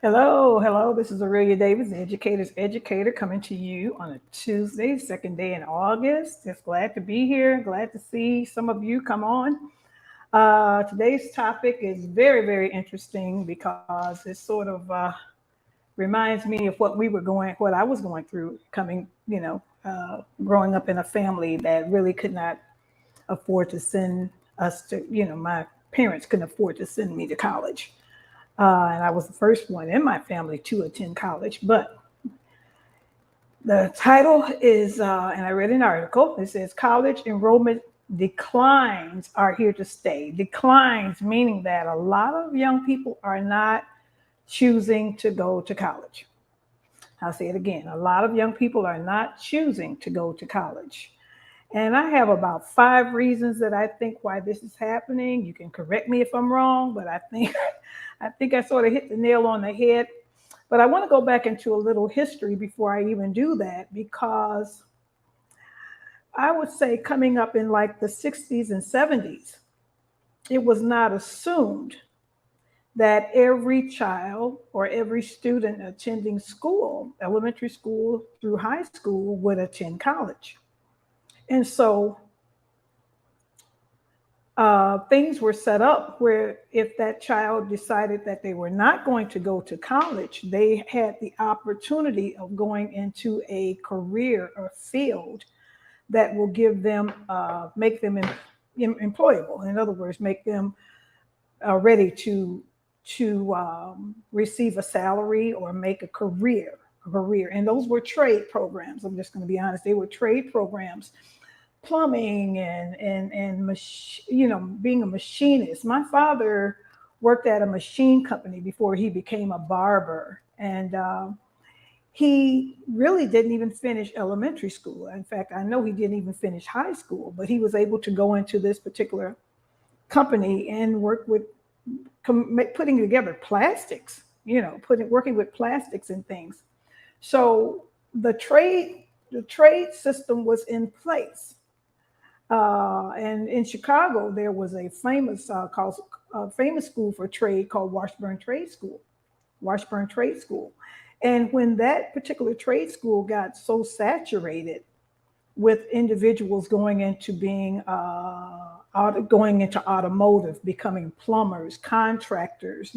Hello, hello. This is Aurelia Davis, the educator's educator, coming to you on a Tuesday, second day in August. Just glad to be here. Glad to see some of you come on. Today's topic is very, very interesting because it sort of reminds me of what I was going through coming, growing up in a family that really could not afford to send us to, my parents couldn't afford to send me to college. And I was the first one in my family to attend college. But the title is, and I read an article, it says college enrollment declines are here to stay. Declines, meaning that a lot of young people are not choosing to go to college. I'll say it again. A lot of young people are not choosing to go to college. And I have about 5 reasons that I think why this is happening. You can correct me if I'm wrong, but I think I sort of hit the nail on the head. But I want to go back into a little history before I even do that, because I would say coming up in like the 60s and 70s, it was not assumed that every child or every student attending school, elementary school through high school, would attend college. And so things were set up where if that child decided that they were not going to go to college, they had the opportunity of going into a career or field that will give them, make them employable. In other words, make them ready to receive a salary or make a career. And those were trade programs. I'm just going to be honest; they were trade programs, plumbing and being a machinist. My father worked at a machine company before he became a barber, and he really didn't even finish elementary school. In fact, I know he didn't even finish high school, but he was able to go into this particular company and work with putting together plastics, working with plastics and things. So the trade system was in place. And in Chicago, there was a famous school for trade called Washburn Trade School. And when that particular trade school got so saturated with individuals going into being going into automotive, becoming plumbers, contractors,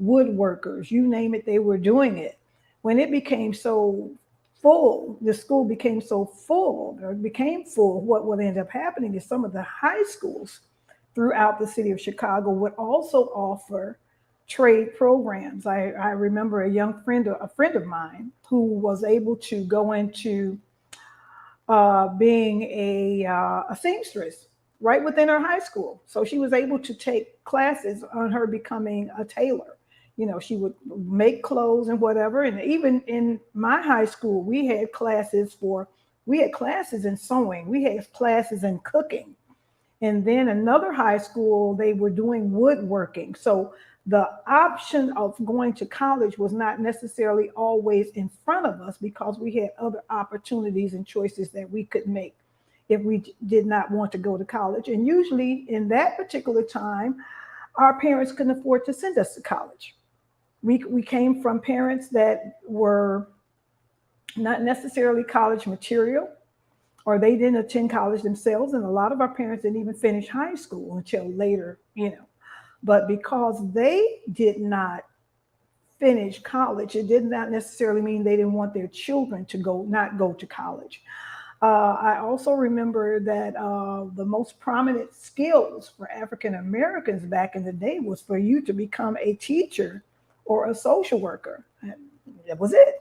woodworkers, you name it, they were doing it. When it became so full, the school became so full, or became full, what would end up happening is some of the high schools throughout the city of Chicago would also offer trade programs. I remember a friend of mine who was able to go into being a seamstress right within her high school. So she was able to take classes on her becoming a tailor. She would make clothes and whatever. And even in my high school, we had classes in sewing, we had classes in cooking. And then another high school, they were doing woodworking. So the option of going to college was not necessarily always in front of us because we had other opportunities and choices that we could make if we did not want to go to college. And usually in that particular time, our parents couldn't afford to send us to college. We came from parents that were not necessarily college material, or they didn't attend college themselves. And a lot of our parents didn't even finish high school until later. But because they did not finish college, it did not necessarily mean they didn't want their children to not go to college. I also remember that the most prominent skills for African Americans back in the day was for you to become a teacher or a social worker. That was it.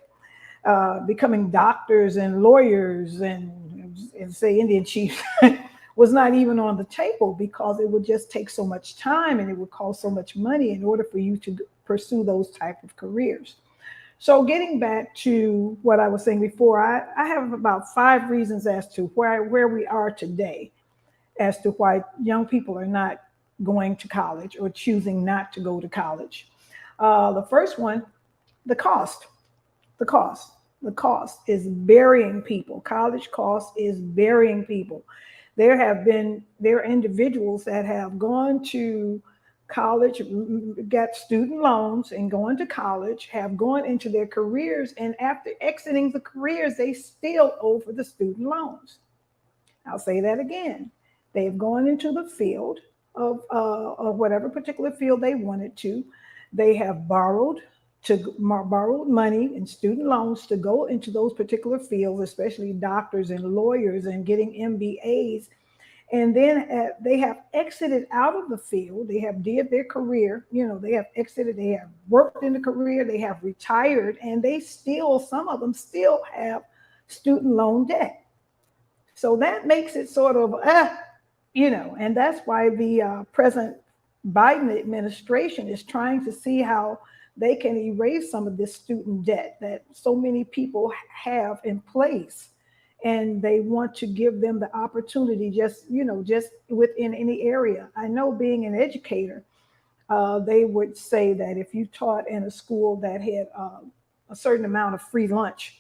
Becoming doctors and lawyers and say Indian chiefs was not even on the table because it would just take so much time and it would cost so much money in order for you to pursue those type of careers. So getting back to what I was saying before, I have about 5 reasons as to where we are today, as to why young people are not going to college or choosing not to go to college. The first one, the cost. The cost. The cost is burying people. College cost is burying people. There are individuals that have gone to college, got student loans and going to college, have gone into their careers, and after exiting the careers, they still owe for the student loans. I'll say that again. They've gone into the field of whatever particular field they wanted to. They have borrowed money and student loans to go into those particular fields, especially doctors and lawyers and getting MBAs. And then they have exited out of the field. They have did their career. They have exited. They have worked in the career. They have retired, and they still, some of them still have student loan debt. So that makes it sort of, and that's why the present Biden administration is trying to see how they can erase some of this student debt that so many people have in place. And they want to give them the opportunity just within any area. I know being an educator, they would say that if you taught in a school that had a certain amount of free lunch,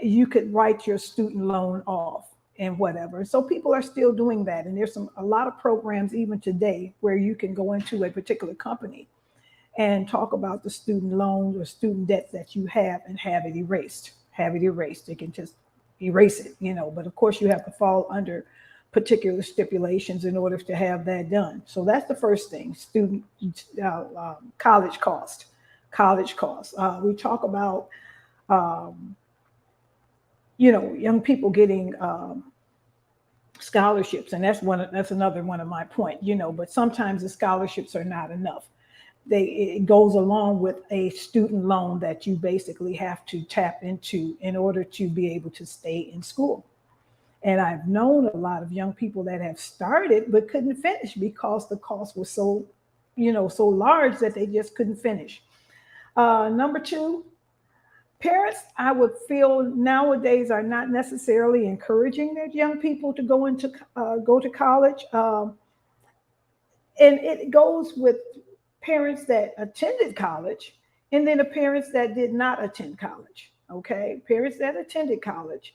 you could write your student loan off and whatever. So people are still doing that. And there's a lot of programs even today where you can go into a particular company and talk about the student loans or student debts that you have and have it erased. They can just erase it, but of course you have to fall under particular stipulations in order to have that done. So that's the first thing, student college cost. We talk about, young people getting scholarships, and that's another one of my point, but sometimes the scholarships are not enough. It goes along with a student loan that you basically have to tap into in order to be able to stay in school. And I've known a lot of young people that have started but couldn't finish because the cost was so large that they just couldn't finish. Number two, parents, I would feel nowadays are not necessarily encouraging their young people to go to college, and it goes with parents that attended college and then the parents that did not attend college. Okay, parents that attended college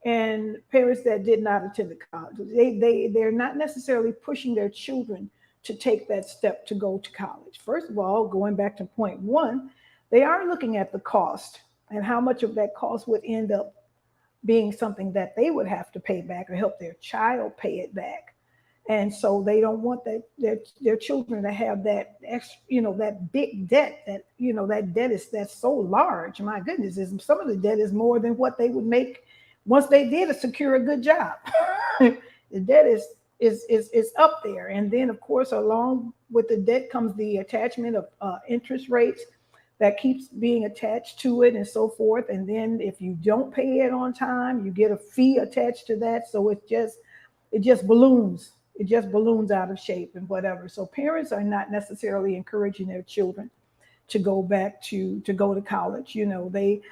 and parents that did not attend the college. They're not necessarily pushing their children to take that step to go to college. First of all, going back to point one, they are looking at the cost and how much of that cost would end up being something that they would have to pay back or help their child pay it back. And so they don't want their children to have that that big debt, that debt that's so large. My goodness, some of the debt is more than what they would make once they did secure a good job. The debt is up there. And then of course, along with the debt comes the attachment of interest rates that keeps being attached to it and so forth. And then if you don't pay it on time, you get a fee attached to that. So it just balloons. It just balloons out of shape and whatever. So parents are not necessarily encouraging their children to go back to go to college. They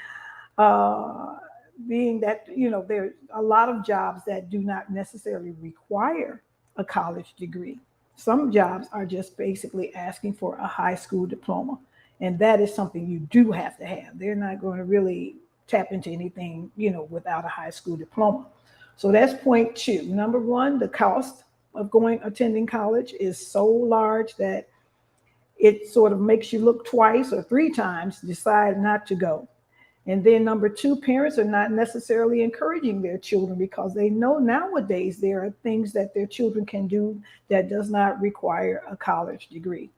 being that there's a lot of jobs that do not necessarily require a college degree. Some jobs are just basically asking for a high school diploma, and that is something you do have to have. They're not going to really tap into anything without a high school diploma. So that's point two. Number one, the cost of attending college is so large that it sort of makes you look twice or three times, decide not to go. And then number two, parents are not necessarily encouraging their children because they know nowadays there are things that their children can do that does not require a college degree.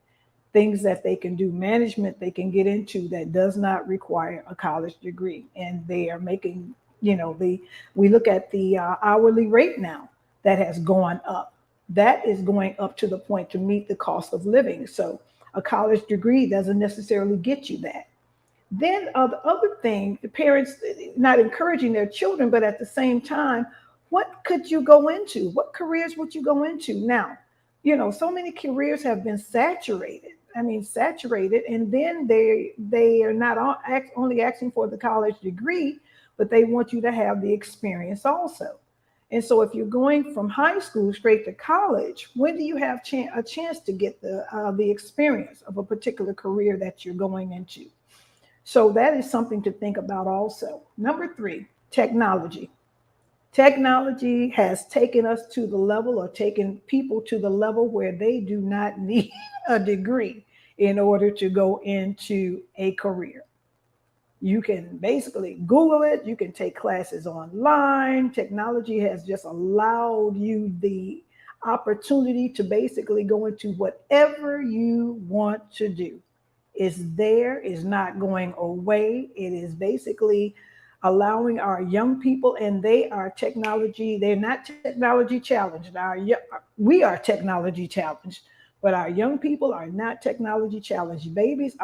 Things that they can do, management they can get into that does not require a college degree. And they are making, we look at the hourly rate now that has gone up. That is going up to the point to meet the cost of living. So a college degree doesn't necessarily get you that. Then the other thing, the parents not encouraging their children, but at the same time, what could you go into? What careers would you go into? Now, so many careers have been saturated. And then they are not only asking for the college degree, but they want you to have the experience also. And so if you're going from high school straight to college, when do you have a chance to get the experience of a particular career that you're going into? So that is something to think about also. Number three, technology. Technology has taken us to the level, or taken people to the level where they do not need a degree in order to go into a career. You can basically Google it, you can take classes online. Technology has just allowed you the opportunity to basically go into whatever you want to do. It's there, is not going away. It is basically allowing our young people, and they are technology, they're not technology challenged. We are technology challenged, but our young people are not technology challenged. Babies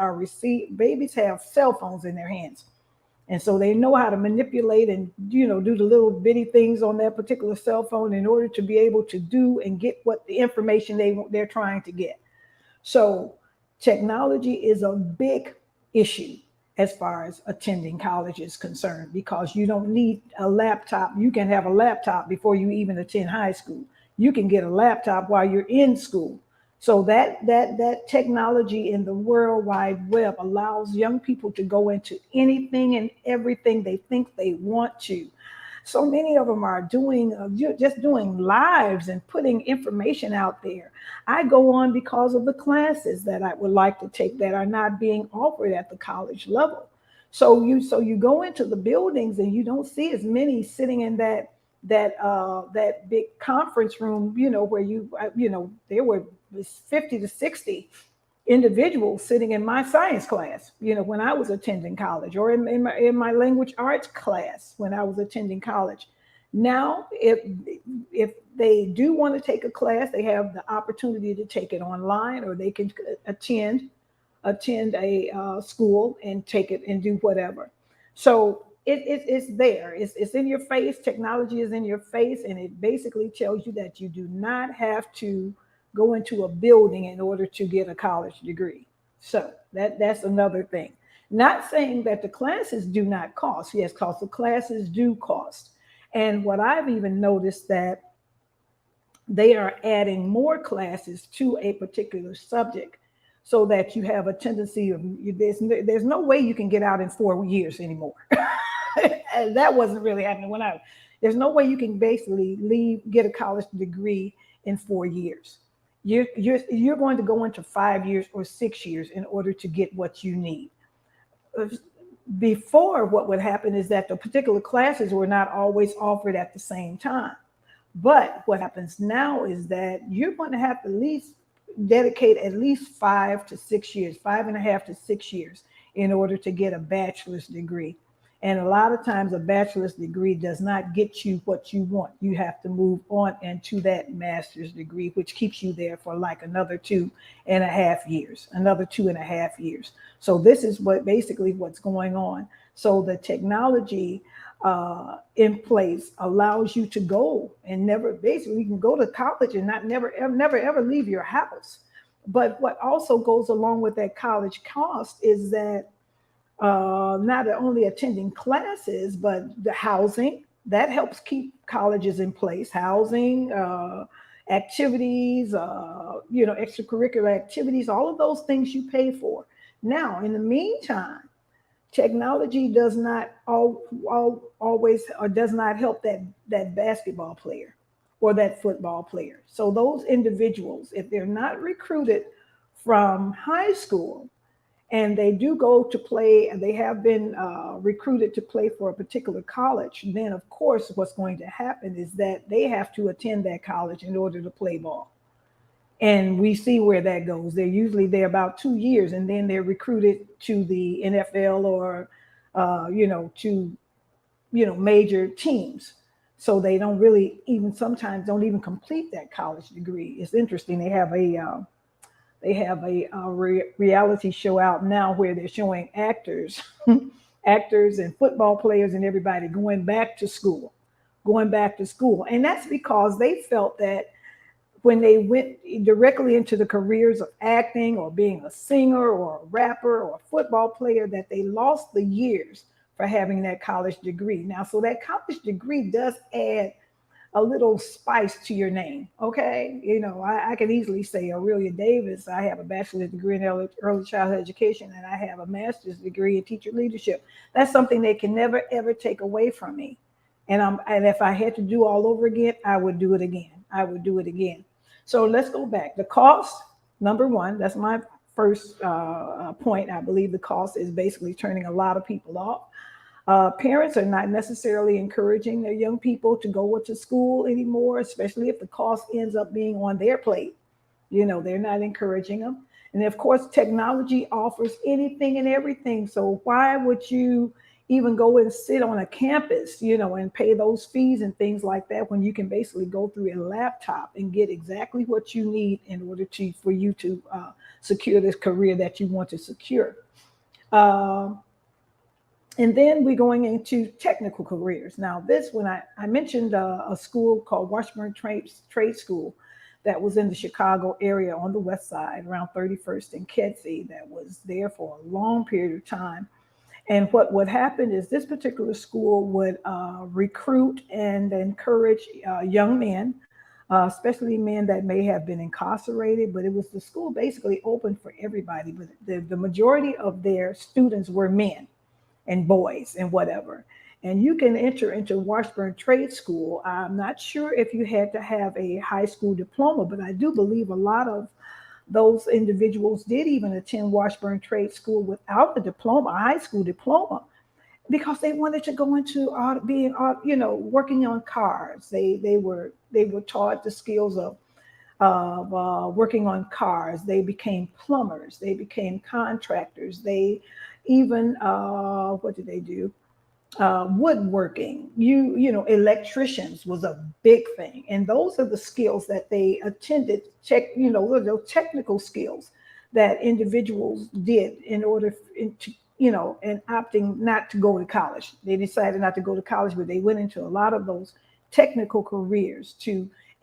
have cell phones in their hands. And so they know how to manipulate and do the little bitty things on that particular cell phone in order to be able to do and get what the information they're trying to get. So technology is a big issue as far as attending college is concerned, because you don't need a laptop. You can have a laptop before you even attend high school. You can get a laptop while you're in school. So that technology in the World Wide Web allows young people to go into anything and everything they think they want to. So many of them are doing just doing lives and putting information out there. I go on because of the classes that I would like to take that are not being offered at the college level. So you go into the buildings and you don't see as many sitting in that big conference room, where there were 50 to 60 individuals sitting in my science class, when I was attending college, or in my language arts class when I was attending college. Now, if they do want to take a class, they have the opportunity to take it online, or they can attend a school and take it and do whatever. So it's there. It's in your face. Technology is in your face, and it basically tells you that you do not have to go into a building in order to get a college degree. So that's another thing. Not saying that the classes do not cost. Yes, because the classes do cost. And what I've even noticed that they are adding more classes to a particular subject, so that you have a tendency of there's no way you can get out in 4 years anymore. And that wasn't really happening when I there's no way you can basically get a college degree in 4 years. You're going to go into 5 years or 6 years in order to get what you need. Before, what would happen is that the particular classes were not always offered at the same time. But what happens now is that you're going to have to at least dedicate at least 5 to 6 years, 5.5 to 6 years, in order to get a bachelor's degree. And a lot of times a bachelor's degree does not get you what you want. You have to move on into that master's degree, which keeps you there for like another 2.5 years, another 2.5 years. So this is what's going on. So the technology in place allows you to go and never, basically you can go to college and never ever leave your house. But what also goes along with that college cost is that not only attending classes, but the housing that helps keep colleges in place. Housing, activities, extracurricular activities, all of those things you pay for. Now, in the meantime, technology does not always, or does not help that basketball player or that football player. So those individuals, if they're not recruited from high school, and they do go to play, and they have been recruited to play for a particular college, then of course what's going to happen is that they have to attend that college in order to play ball. And we see where that goes. They're usually there about 2 years, and then they're recruited to the NFL, or to major teams. So they don't really even sometimes don't even complete that college degree. It's interesting. They have a reality show out now where they're showing actors, actors and football players and everybody going back to school. And that's because they felt that when they went directly into the careers of acting or being a singer or a rapper or a football player, that they lost the years for having that college degree. Now, so that college degree does add a little spice to your name. Okay. I can easily say Aurelia Davis, I have a bachelor's degree in early childhood education, and I have a master's degree in teacher leadership. That's something they can never, ever take away from me. And if I had to do all over again, I would do it again. I would do it again. So let's go back. The cost, number one, that's my first point. I believe the cost is basically turning a lot of people off. Parents are not necessarily encouraging their young people to go to school anymore, especially if the cost ends up being on their plate. They're not encouraging them. And of course, technology offers anything and everything. So why would you even go and sit on a campus, and pay those fees and things like that when you can basically go through a laptop and get exactly what you need in order for you to secure this career that you want to secure. Um, and then we're going into technical careers. Now, this when I mentioned a school called Washburn Trade School that was in the Chicago area on the west side around 31st and Kedzie that was there for a long period of time. And what would happen is this particular school would recruit and encourage young men, especially men that may have been incarcerated, but it was the school basically open for everybody. But the majority of their students were men and boys and whatever. And you can enter into Washburn Trade School. I'm not sure if you had to have a high school diploma, but I do believe a lot of those individuals did even attend Washburn Trade School without a diploma, a high school diploma, because they wanted to go into being, working on cars. They were taught the skills of working on cars. They became plumbers. They became contractors. They even what did they do? Woodworking. Electricians was a big thing, and those are the skills that they attended. Those technical skills that individuals did in order to and opting not to go to college. They decided not to go to college, but they went into a lot of those technical careers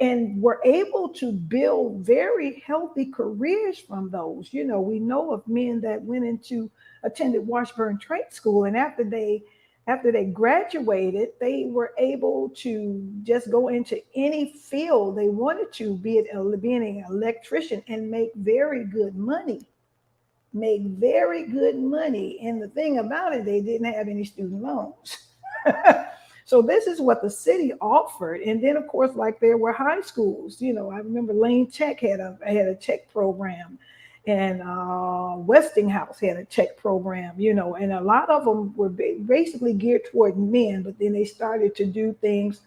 and were able to build very healthy careers from those. We know of men that went into attended Washburn Trade School, and after they graduated, they were able to just go into any field they wanted to, be it being an electrician, and make very good money. Make very good money. And the thing about it, they didn't have any student loans. So this is what the city offered. And then, of course, like there were high schools. I remember Lane Tech had a tech program, and Westinghouse had a tech program, and a lot of them were basically geared toward men, but then they started to do things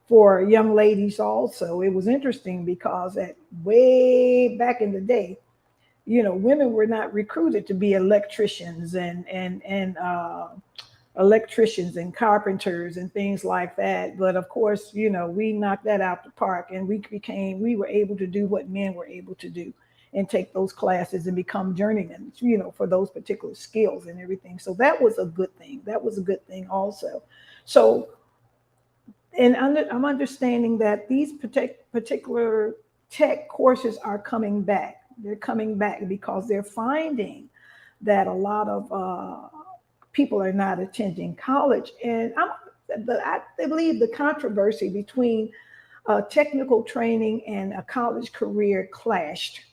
for young ladies also. It was interesting because at way back in the day, women were not recruited to be electricians and electricians and carpenters and things like that. But of course, we knocked that out the park, and we were able to do what men were able to do and take those classes and become journeymen, for those particular skills and everything. So that was a good thing. That was a good thing also. So, and I'm understanding that these particular tech courses are coming back. They're coming back because they're finding that a lot of people are not attending college. And I believe the controversy between technical training and a college career clashed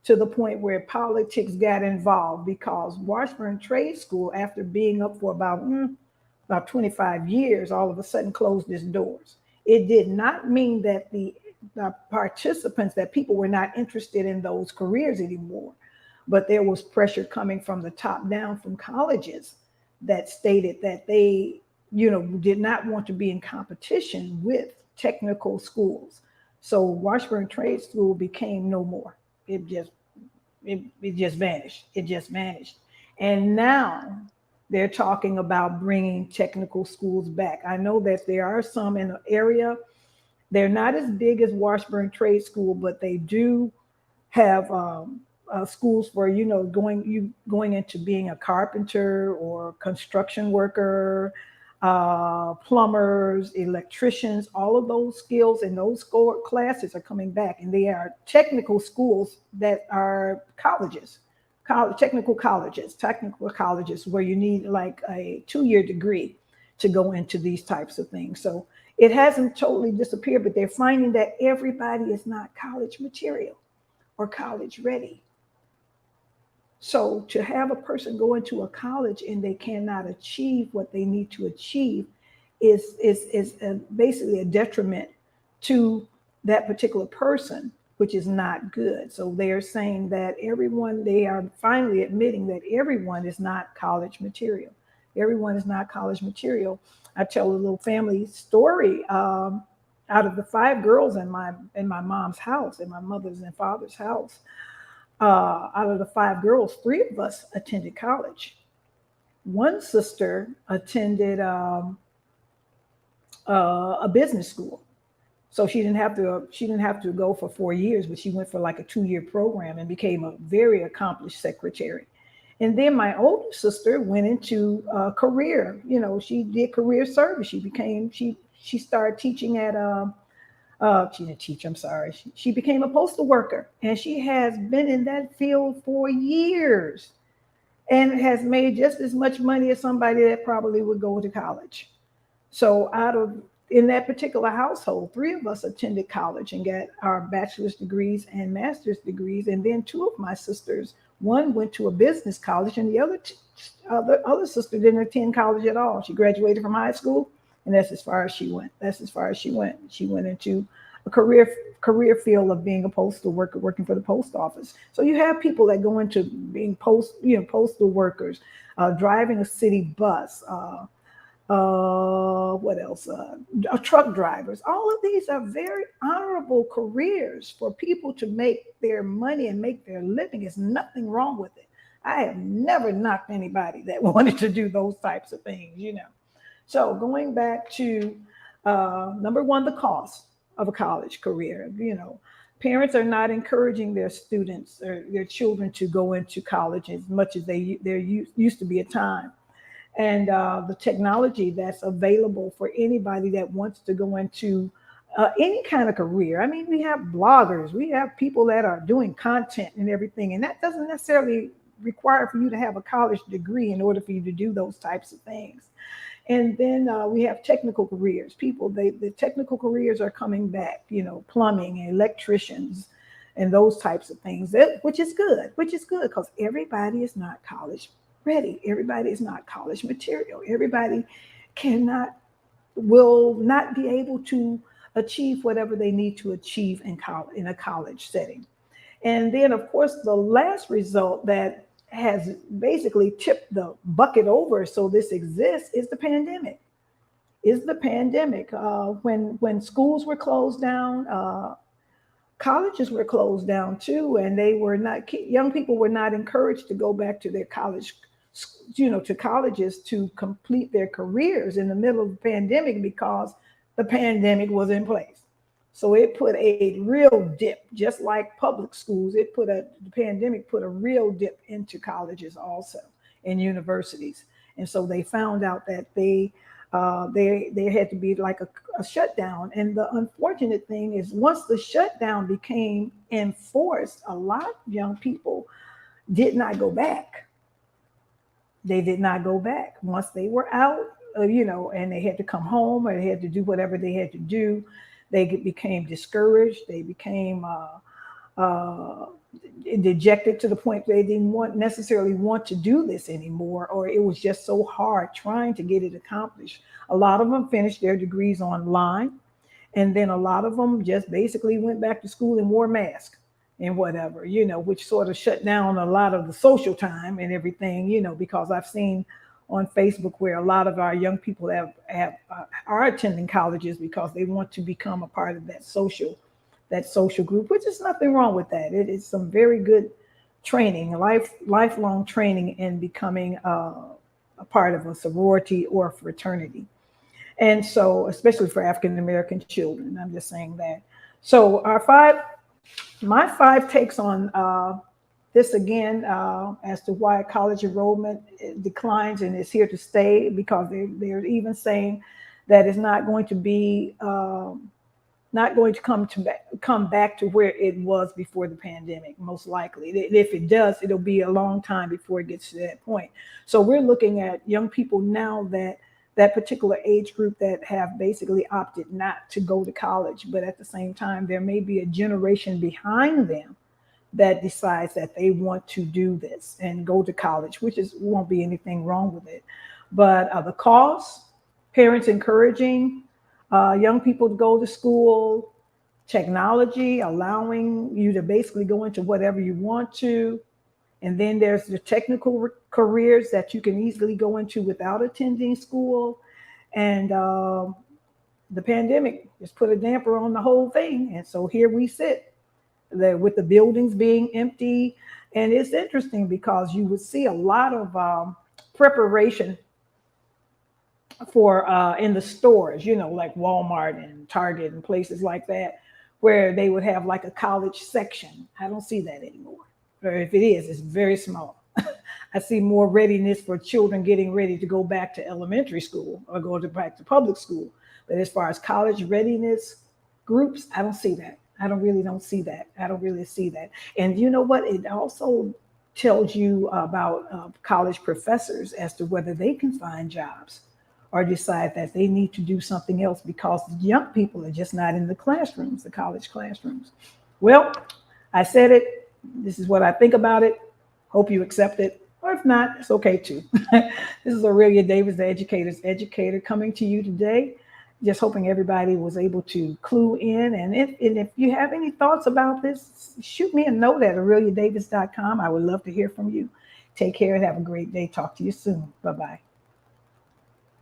to the point where politics got involved, because Washburn Trade School, after being up for about 25 years, all of a sudden closed its doors. It did not mean that the participants, that people were not interested in those careers anymore, but there was pressure coming from the top down from colleges that stated that they, did not want to be in competition with technical schools. So Washburn Trade School became no more. It just vanished. It just vanished. And now they're talking about bringing technical schools back. I know that there are some in the area. They're not as big as Washburn Trade School, but they do have schools for going into being a carpenter or construction worker, plumbers, electricians. All of those skills and those classes are coming back, and they are technical schools that are colleges, technical colleges where you need like a 2-year degree to go into these types of things. So it hasn't totally disappeared, but they're finding that everybody is not college material or college ready. So to have a person go into a college and they cannot achieve what they need to achieve, is basically a detriment to that particular person, which is not good. So they are saying that everyone, they are finally admitting that everyone is not college material. Everyone is not college material. I tell a little family story. Out of the five girls in my mom's house, in my mother's and father's house, out of the five girls, three of us attended college. One sister attended a business school, so she didn't have to go for 4 years, but she went for like a 2-year program and became a very accomplished secretary. And then my older sister went into a career. She did career service. She started teaching at she didn't teach. I'm sorry. She became a postal worker, and she has been in that field for years and has made just as much money as somebody that probably would go to college. So in that particular household, three of us attended college and got our bachelor's degrees and master's degrees. And then two of my sisters, one went to a business college, and the other sister didn't attend college at all. She graduated from high school, and that's as far as she went. That's as far as she went. She went into a career field of being a postal worker, working for the post office. So you have people that go into being postal workers, driving a city bus. What else? Truck drivers. All of these are very honorable careers for people to make their money and make their living. There's nothing wrong with it. I have never knocked anybody that wanted to do those types of things. So going back to number one, the cost of a college career. Parents are not encouraging their students or their children to go into college as much as there used to be a time. And the technology that's available for anybody that wants to go into any kind of career. I mean, we have bloggers, we have people that are doing content and everything, and that doesn't necessarily require for you to have a college degree in order for you to do those types of things. And then we have technical careers. The technical careers are coming back, plumbing and electricians and those types of things, which is good because everybody is not college ready. Everybody is not college material. Everybody will not be able to achieve whatever they need to achieve in a college setting. And then, of course, the last result that has basically tipped the bucket over so this exists is the pandemic. When schools were closed down, colleges were closed down too, and young people were not encouraged to go back to their to colleges to complete their careers in the middle of the pandemic because the pandemic was in place. So it put a real dip, just like public schools. The pandemic put a real dip into colleges also and universities. And so they found out that there had to be like a shutdown. And the unfortunate thing is once the shutdown became enforced, a lot of young people did not go back. They did not go back. Once they were out, and they had to come home or they had to do whatever they had to do, they became discouraged. They became dejected to the point they didn't necessarily want to do this anymore, or it was just so hard trying to get it accomplished. A lot of them finished their degrees online, and then a lot of them just basically went back to school and wore masks and whatever, which sort of shut down a lot of the social time and everything, because I've seen on Facebook where a lot of our young people are attending colleges because they want to become a part of that social group, which is nothing wrong with that. It is some very good training, lifelong training in becoming a part of a sorority or a fraternity. And so, especially for African American children, I'm just saying that. So my five takes on this again as to why college enrollment declines and is here to stay, because they're even saying that it's not going to be not going to come back to where it was before the pandemic, most likely. If it does, it'll be a long time before it gets to that point. So we're looking at young people now that particular age group that have basically opted not to go to college, but at the same time, there may be a generation behind them that decides that they want to do this and go to college, won't be anything wrong with it. But the cost, parents encouraging young people to go to school, technology allowing you to basically go into whatever you want to. And then there's the technical careers that you can easily go into without attending school. And the pandemic just put a damper on the whole thing. And so here we sit with the buildings being empty. And it's interesting because you would see a lot of preparation for in the stores, like Walmart and Target and places like that, where they would have like a college section. I don't see that anymore. Or if it is, it's very small. I see more readiness for children getting ready to go back to elementary school or back to public school. But as far as college readiness groups, I don't see that. I don't see that. I don't really see that. And you know what? It also tells you about college professors as to whether they can find jobs or decide that they need to do something else because young people are just not in the classrooms, the college classrooms. Well, I said it. This is what I think about it. Hope you accept it. Or if not, it's okay too. This is Aurelia Davis, the educator's educator, coming to you today. Just hoping everybody was able to clue in. And if you have any thoughts about this, shoot me a note at aureliadavis.com. I would love to hear from you. Take care and have a great day. Talk to you soon. Bye-bye.